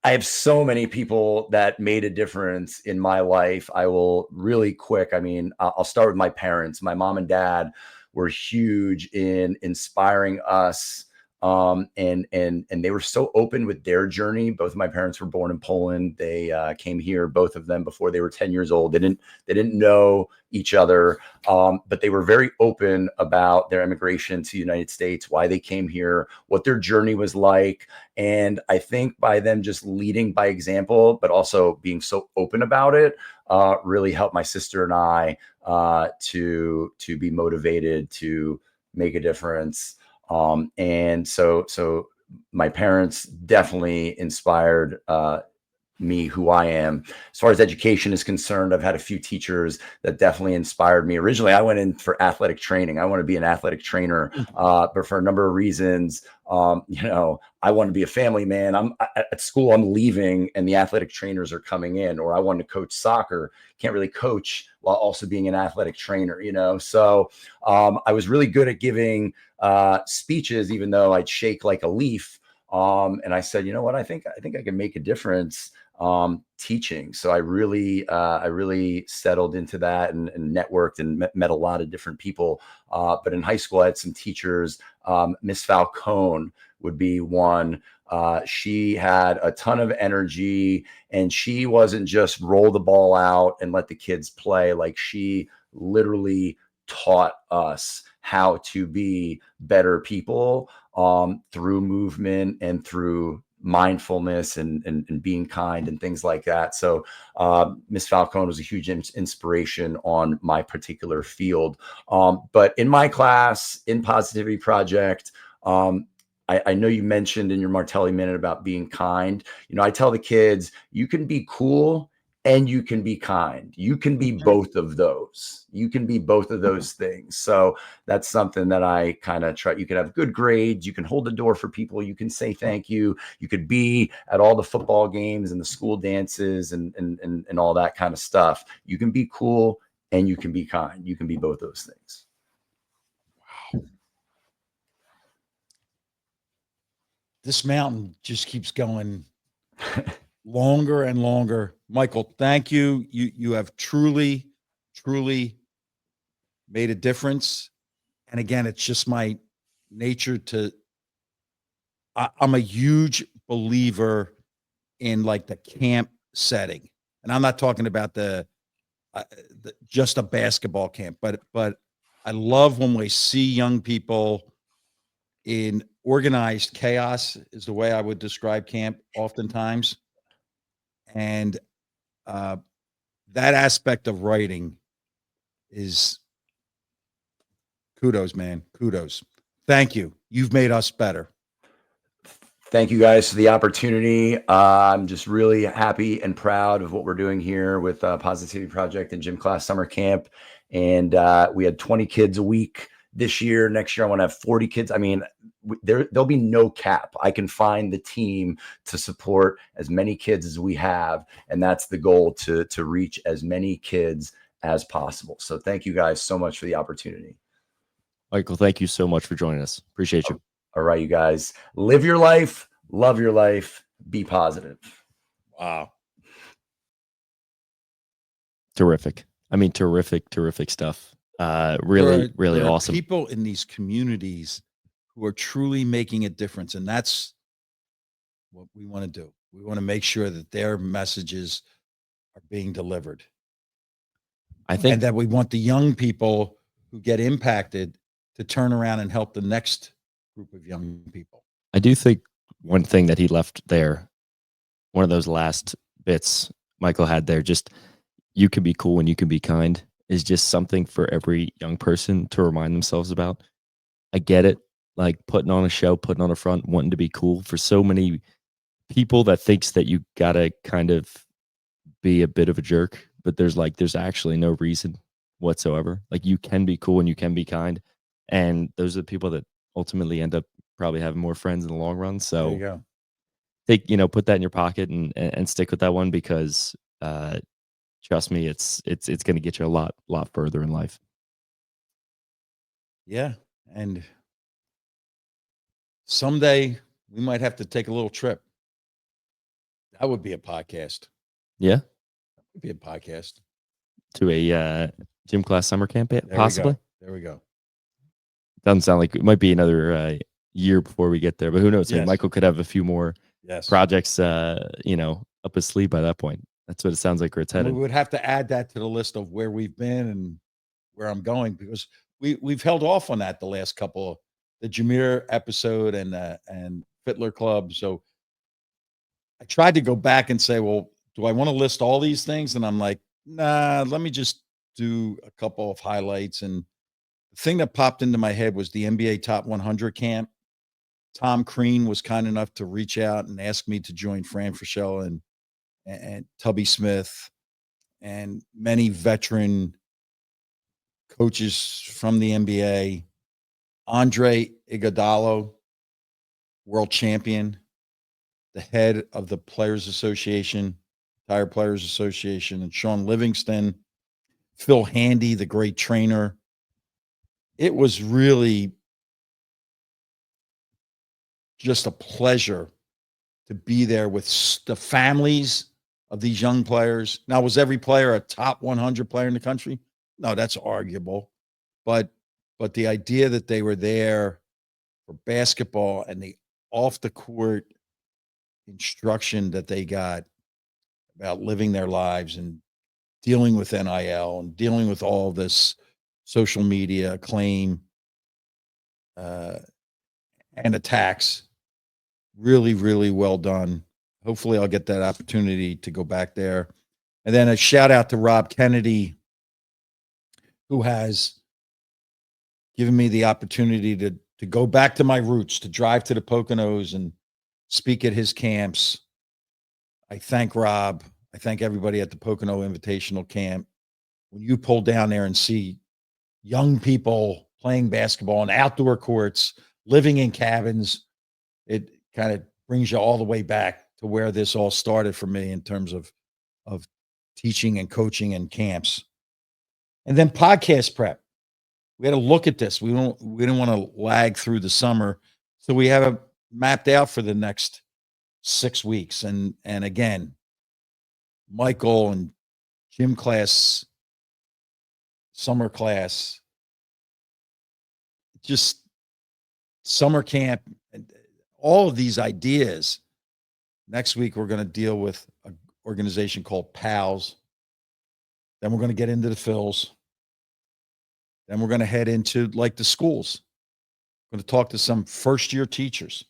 have so many people that made a difference in my life. I will really quick. I mean, I'll start with my parents. My mom and dad were huge in inspiring us. And they were so open with their journey. Both of my parents were born in Poland. They came here, both of them, before they were 10 years old. They didn't know each other, but they were very open about their immigration to the United States, why they came here, what their journey was like. And I think by them just leading by example, but also being so open about it, really helped my sister and I to be motivated to make a difference. And so my parents definitely inspired me, who I am. As far as education is concerned, I've had a few teachers that definitely inspired me. Originally, I went in for athletic training. I want to be an athletic trainer, but for a number of reasons, I want to be a family man. I'm at school, I'm leaving, and the athletic trainers are coming in. Or I want to coach soccer, can't really coach while also being an athletic trainer, So I was really good at giving speeches, even though I'd shake like a leaf. And I said, you know what, I think I can make a difference teaching. So I really settled into that and networked and met a lot of different people. But in high school, I had some teachers. Miss Falcone would be one. She had a ton of energy, and she wasn't just roll the ball out and let the kids play. Like, she literally taught us how to be better people through movement and through mindfulness and being kind and things like that. So Miss Falcone was a huge inspiration on my particular field. But in my class, in Positivity Project, I know you mentioned in your Martelli Minute about being kind. I tell the kids, you can be cool and you can be kind. You can be both of those. You can be both of those things. So that's something that I kind of try. You can have good grades. You can hold the door for people. You can say thank you. You could be at all the football games and the school dances and all that kind of stuff. You can be cool and you can be kind. You can be both those things. Wow. This mountain just keeps going longer and longer. Michael, thank you. You have truly made a difference. And again, it's just my nature I'm a huge believer in like the camp setting. And I'm not talking about just a basketball camp, but I love when we see young people in organized chaos is the way I would describe camp oftentimes. And that aspect of writing is kudos, man. Kudos. Thank you. You've made us better. Thank you guys for the opportunity. I'm just really happy and proud of what we're doing here with Positivity Project and Gym Class Summer Camp. And we had 20 kids a week this year. Next year, I want to have 40 kids. I mean, there'll be no cap. I can find the team to support as many kids as we have. And that's the goal, to reach as many kids as possible. So thank you guys so much for the opportunity. Michael, thank you so much for joining us. Appreciate you. All right, you guys, live your life, love your life, be positive. Wow. Terrific. I mean, terrific stuff. Really there are awesome. People in these communities who are truly making a difference. And that's what we want to do. We want to make sure that their messages are being delivered. I think, and that we want the young people who get impacted to turn around and help the next group of young people. I do think one thing that he left there, one of those last bits Michael had there, just you can be cool and you can be kind, is just something for every young person to remind themselves about. I get it, like putting on a show, putting on a front, wanting to be cool. For so many people that thinks that you gotta kind of be a bit of a jerk, but there's actually no reason whatsoever. Like, you can be cool and you can be kind, and those are the people that ultimately end up probably having more friends in the long run. So There you take, put that in your pocket and stick with that one, because trust me, it's going to get you a lot further in life. Yeah. And someday we might have to take a little trip. That would be a podcast. Yeah. That would be a podcast. To a gym class summer camp, possibly. There we go. Doesn't sound like it. Might be another year before we get there, but who knows? Yes. Michael could have a few more projects, up his sleeve by that point. That's what it sounds like where it's headed. We would have to add that to the list of where we've been and where I'm going, because we've held off on that the last couple, the Jameer episode and Fittler Club. So I tried to go back and say, well, do I want to list all these things? And I'm like, nah, let me just do a couple of highlights. And the thing that popped into my head was the NBA Top 100 camp. Tom Crean was kind enough to reach out and ask me to join Fran Frischel and Tubby Smith and many veteran coaches from the NBA. Andre Iguodala, world champion, the head of the Players Association, Entire Players Association, and Sean Livingston, Phil Handy, the great trainer. It was really just a pleasure to be there with the families of these young players. Now, was every player a top 100 player in the country? No, that's arguable. But the idea that they were there for basketball and the off the court instruction that they got about living their lives and dealing with NIL and dealing with all this social media acclaim and attacks, really, really well done. Hopefully I'll get that opportunity to go back there. And then a shout out to Rob Kennedy, who has given me the opportunity to go back to my roots, to drive to the Poconos and speak at his camps. I thank Rob. I thank everybody at the Pocono Invitational Camp. When you pull down there and see young people playing basketball on outdoor courts, living in cabins, it kind of brings you all the way back to where this all started for me in terms of teaching and coaching and camps. And then podcast prep. We had to look at this. We didn't want to lag through the summer. So we have it mapped out for the next 6 weeks. And again, Michael and gym class, summer class just summer camp and all of these ideas. Next week, we're going to deal with an organization called PALS. Then we're going to get into the Phils. Then we're going to head into like the schools. We're going to talk to some first-year teachers,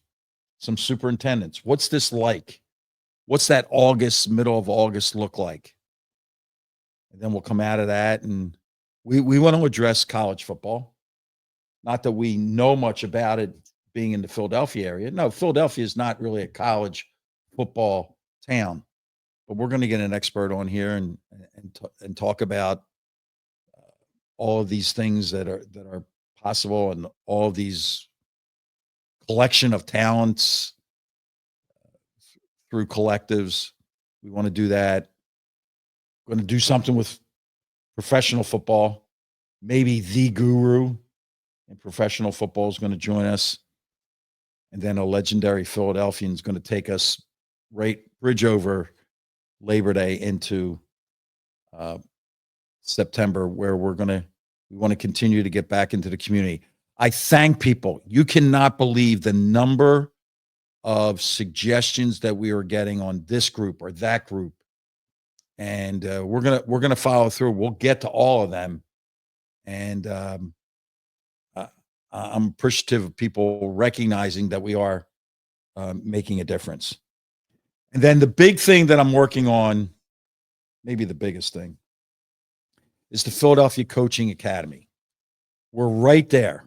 some superintendents. What's this like? What's that middle of August look like? And then we'll come out of that, and we want to address college football. Not that we know much about it being in the Philadelphia area. No, Philadelphia is not really a college football town, but we're going to get an expert on here and talk about all of these things that are possible, and all of these collection of talents through collectives. We want to do that. We're going to do something with professional football. Maybe the guru in professional football is going to join us. And then a legendary Philadelphian is going to take us right bridge over Labor Day into September, where we want to continue to get back into the community. I thank people. You cannot believe the number of suggestions that we are getting on this group or that group. And we're gonna follow through. We'll get to all of them. And I'm appreciative of people recognizing that we are making a difference. And then the big thing that I'm working on, maybe the biggest thing, is the Philadelphia Coaching Academy. We're right there.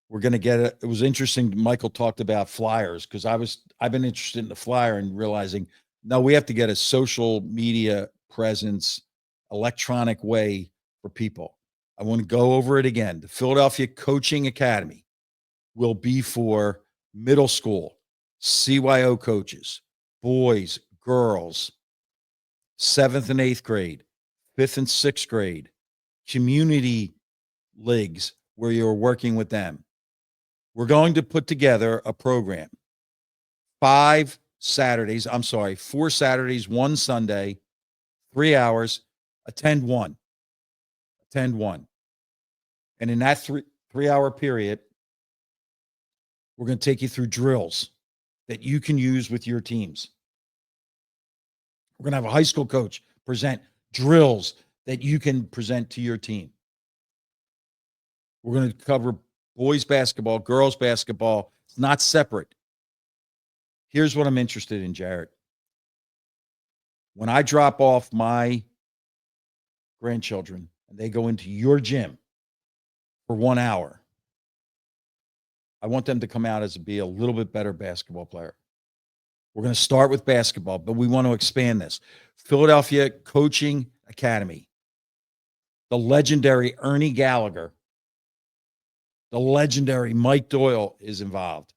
We're going to get it. It was interesting. Michael talked about flyers, because I've been interested in the flyer and realizing, no, we have to get a social media presence, electronic way for people. I want to go over it again. The Philadelphia Coaching Academy will be for middle school, CYO coaches, boys, girls, 7th and 8th grade, 5th and 6th grade, community leagues where you're working with them. We're going to put together a program. 4 Saturdays, 1 Sunday, 3 hours, attend one. And in that three-hour period, we're going to take you through drills that you can use with your teams. We're going to have a high school coach present drills that you can present to your team. We're going to cover boys basketball, girls basketball. It's not separate. Here's what I'm interested in, Jarrett. When I drop off my grandchildren and they go into your gym for 1 hour, I want them to come out as be a little bit better basketball player. We're going to start with basketball, but we want to expand this. Philadelphia Coaching Academy. The legendary Ernie Gallagher, the legendary Mike Doyle is involved.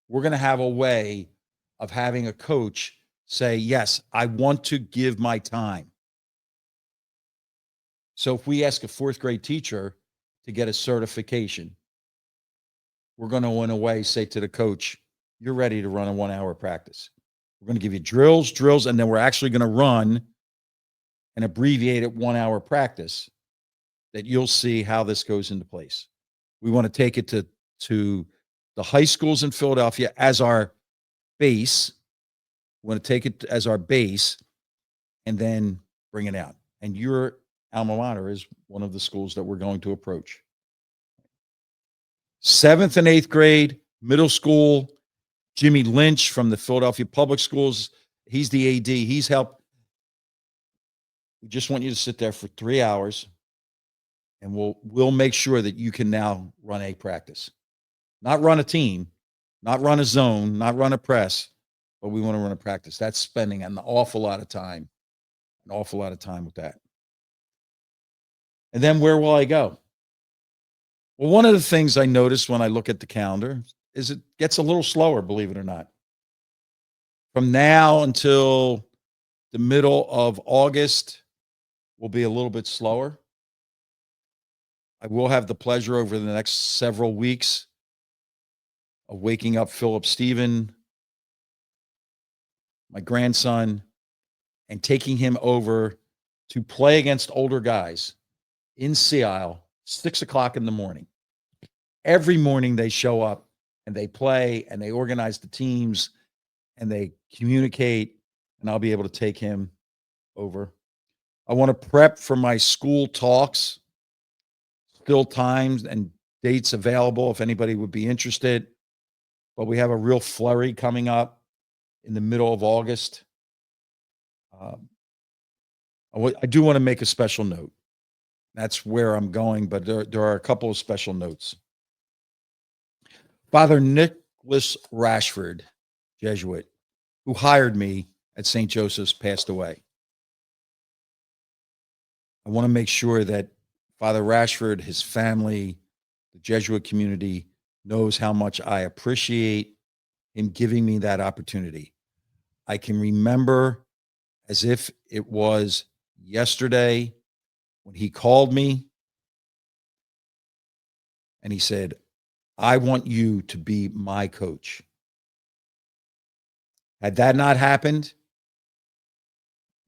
We're going to have a way of having a coach say, yes, I want to give my time. So if we ask a 4th grade teacher to get a certification, we're going to, in a way, say to the coach, you're ready to run a 1 hour practice. We're going to give you drills, and then we're actually going to run an abbreviated 1 hour practice that you'll see how this goes into place. We want to take it to the high schools in Philadelphia as our base. We want to take it as our base and then bring it out. And your alma mater is one of the schools that we're going to approach. 7th and 8th grade, middle school, Jimmy Lynch from the Philadelphia Public Schools. He's the AD. He's helped. We just want you to sit there for 3 hours, and we'll make sure that you can now run a practice. Not run a team, not run a zone, not run a press, but we want to run a practice. That's spending an awful lot of time with that. And then where will I go? Well, one of the things I noticed when I look at the calendar is it gets a little slower, believe it or not. From now until the middle of August will be a little bit slower. I will have the pleasure over the next several weeks of waking up Philip Stephen, my grandson, and taking him over to play against older guys in Sea Isle 6 o'clock in the morning. Every morning they show up and they play and they organize the teams and they communicate, and I'll be able to take him over. I want to prep for my school talks. Still times and dates available if anybody would be interested. But we have a real flurry coming up in the middle of August. I do want to make a special note. That's where I'm going, but there are a couple of special notes. Father Nicholas Rashford, Jesuit, who hired me at St. Joseph's, passed away. I want to make sure that Father Rashford, his family, the Jesuit community knows how much I appreciate him giving me that opportunity. I can remember as if it was yesterday when he called me and he said, I want you to be my coach. Had that not happened,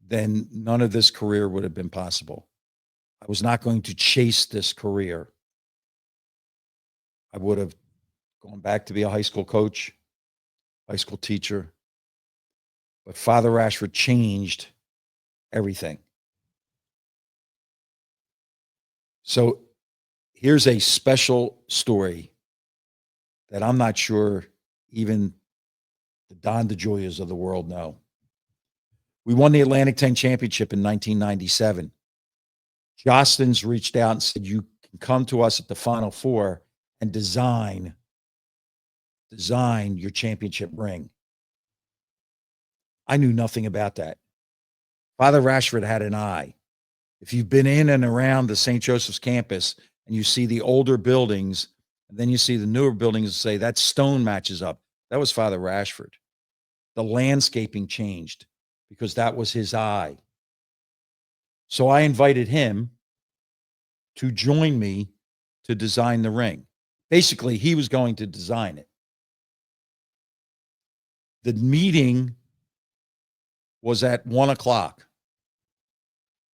then none of this career would have been possible. I was not going to chase this career. I would have gone back to be a high school coach, high school teacher. But Father Rashford changed everything. So here's a special story that I'm not sure even the Don DeJoyas of the world know. We won the Atlantic 10 championship in 1997. Jostens reached out and said, you can come to us at the Final Four and design your championship ring. I knew nothing about that. Father Rashford had an eye. If you've been in and around the St. Joseph's campus and you see the older buildings, and then you see the newer buildings and say, that stone matches up. That was Father Rashford. The landscaping changed because that was his eye. So I invited him to join me to design the ring. Basically, he was going to design it. The meeting was at 1:00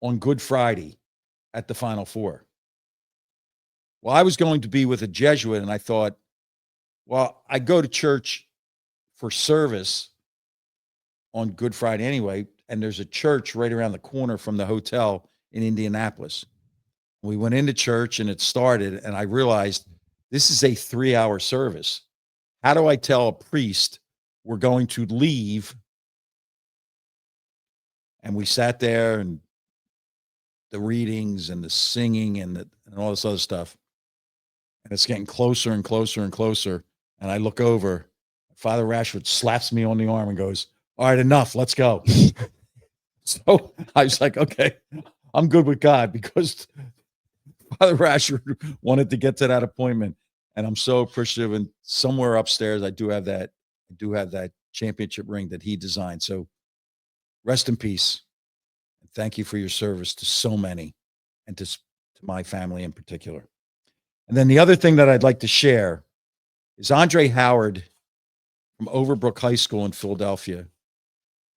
on Good Friday at the Final Four. Well, I was going to be with a Jesuit, and I thought, well, I go to church for service on Good Friday anyway, and there's a church right around the corner from the hotel in Indianapolis. We went into church, and it started, and I realized this is a 3-hour service. How do I tell a priest we're going to leave? And we sat there, and the readings and the singing and all this other stuff. And it's getting closer and closer and closer. And I look over, Father Rashford slaps me on the arm and goes, all right, enough, let's go. So I was like, okay, I'm good with God, because Father Rashford wanted to get to that appointment. And I'm so appreciative. And somewhere upstairs, I do have that championship ring that he designed. So rest in peace. And thank you for your service to so many, and to my family in particular. And then the other thing that I'd like to share is Andre Howard from Overbrook High School in Philadelphia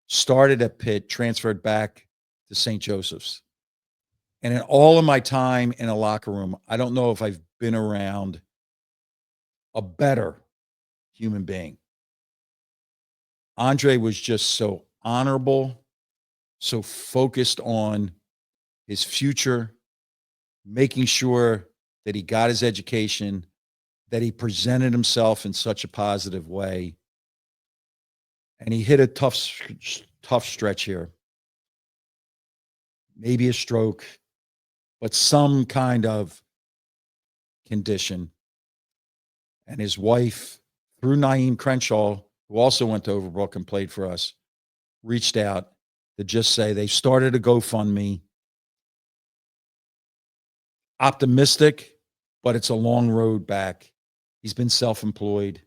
started at Pitt, transferred back to St. Joseph's. And in all of my time in a locker room, I don't know if I've been around a better human being. Andre was just so honorable, so focused on his future, making sure that he got his education, that he presented himself in such a positive way. And he hit a tough stretch here. Maybe a stroke, but some kind of condition. And his wife, through Naeem Crenshaw, who also went to Overbrook and played for us, reached out to just say they started a GoFundMe. Optimistic, but it's a long road back. He's been self-employed,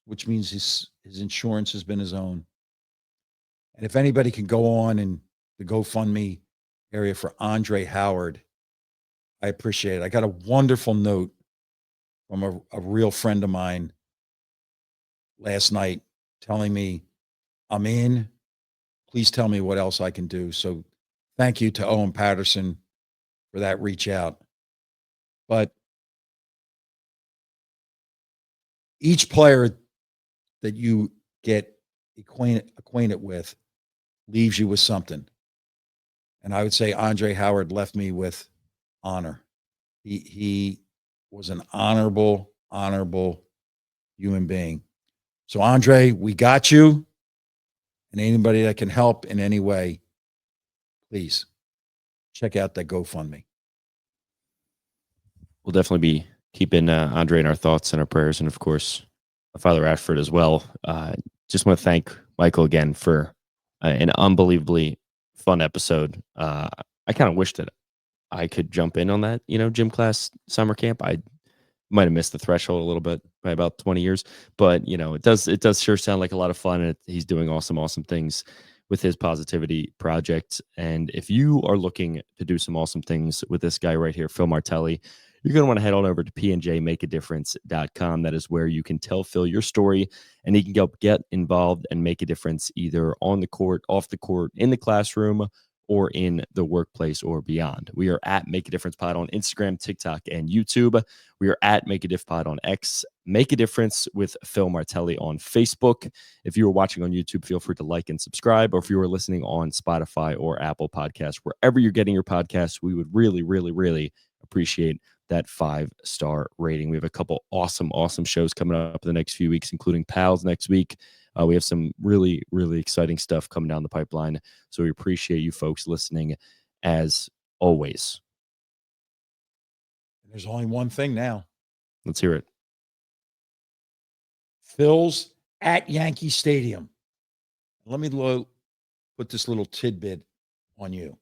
which means his insurance has been his own. And if anybody can go on in the GoFundMe area for Andre Howard, I appreciate it. I got a wonderful note from a real friend of mine last night telling me, I'm in. Please tell me what else I can do. So thank you to Owen Patterson for that reach out. But each player that you get acquainted with leaves you with something. And I would say Andre Howard left me with honor. He was an honorable human being. So Andre, we got you. And anybody that can help in any way, please check out that GoFundMe. We'll definitely be keeping Andre in our thoughts and our prayers, and of course, Father Ashford as well. Just want to thank Michael again for an unbelievably fun episode. I kind of wish that I could jump in on that, gym class summer camp. I might have missed the threshold a little bit by about 20 years, but it does sure sound like a lot of fun, and he's doing awesome things with his positivity project. And if you are looking to do some awesome things with this guy right here, Phil Martelli, you're going to want to head on over to pnjmakeadifference.com. That is where you can tell Phil your story, and he can get involved and make a difference either on the court, off the court, in the classroom, or in the workplace or beyond. We are at Make a Difference Pod on Instagram, TikTok, and YouTube. We are at Make a Diff Pod on X. Make a Difference with Phil Martelli on Facebook. If you are watching on YouTube, feel free to like and subscribe. Or if you are listening on Spotify or Apple Podcasts, wherever you're getting your podcasts, we would really appreciate that 5-star rating. We have a couple awesome shows coming up in the next few weeks, including Pals next week. We have some really exciting stuff coming down the pipeline. So we appreciate you folks listening as always. There's only one thing now. Let's hear it. Phil's at Yankee Stadium. Let me put this little tidbit on you.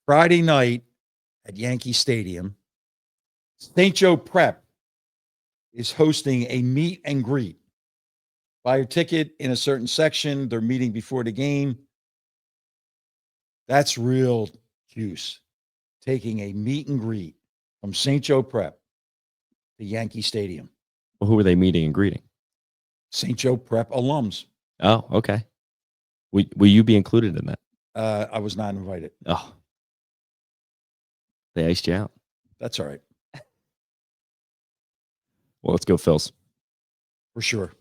Friday night at Yankee Stadium, St. Joe Prep is hosting a meet and greet. Buy your ticket in a certain section. They're meeting before the game. That's real juice. Taking a meet and greet from St. Joe Prep to Yankee Stadium. Well, who are they meeting and greeting? St. Joe Prep alums. Oh, okay. Will you be included in that? I was not invited. Oh, they iced you out. That's all right. Well, let's go, Phils. For sure.